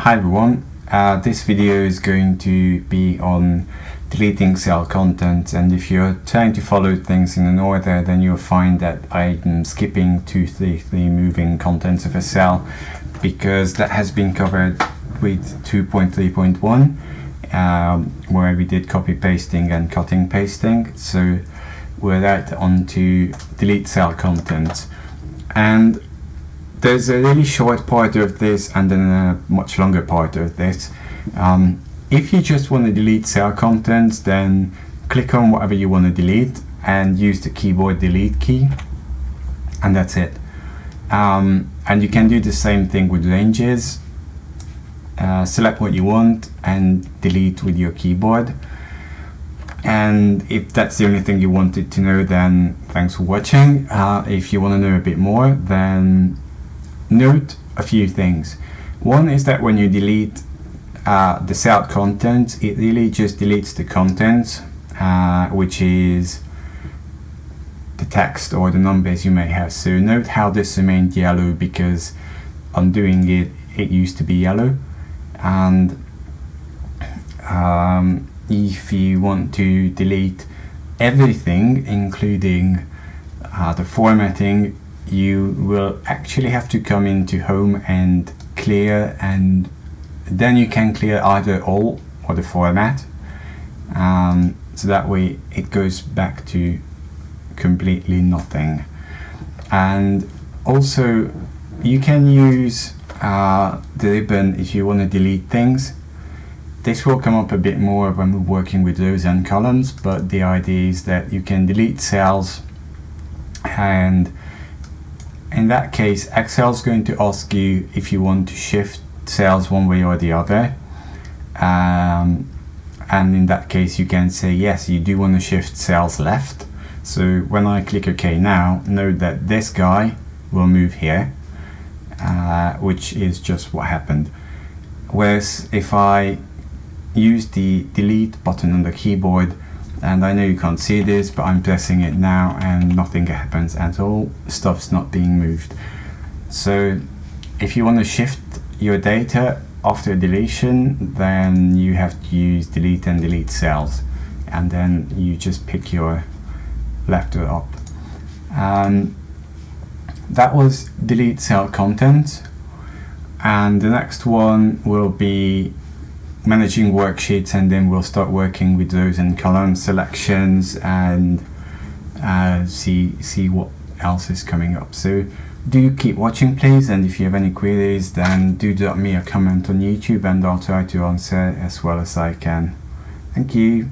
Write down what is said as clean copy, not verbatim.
Hi everyone, this video is going to be on deleting cell contents, and if you're trying to follow things in an order, then you'll find that I'm skipping to the moving contents of a cell, because that has been covered with 2.3.1 where we did copy pasting and cutting pasting. So we're right on to delete cell contents, and there's a really short part of this and then a much longer part of this. If you just want to delete cell contents, then click on whatever you want to delete and use the keyboard delete key, and that's it. And you can do the same thing with ranges. Select what you want and delete with your keyboard. And if that's the only thing you wanted to know, then thanks for watching. If you want to know a bit more, then note a few things. One is that when you delete the cell contents, it really just deletes the contents, which is the text or the numbers you may have. So note how this remained yellow, because undoing it, it used to be yellow. And if you want to delete everything, including the formatting, you will actually have to come into home and clear, and then you can clear either all or the format, so that way it goes back to completely nothing. And also you can use the ribbon if you want to delete things. This will come up a bit more when we're working with rows and columns, but the idea is that you can delete cells, and in that case Excel is going to ask you if you want to shift cells one way or the other, and in that case you can say yes, you do want to shift cells left. So when I click OK now, note that this guy will move here, which is just what happened. Whereas if I use the delete button on the keyboard, and I know you can't see this, but I'm pressing it now and nothing happens at all, stuff's not being moved. So if you want to shift your data after deletion, then you have to use delete and delete cells, and then you just pick your left or up. That was delete cell content, and the next one will be managing worksheets, and then we'll start working with rows and column selections and see what else is coming up. So do keep watching please, and if you have any queries, then do drop me a comment on YouTube and I'll try to answer as well as I can. Thank you.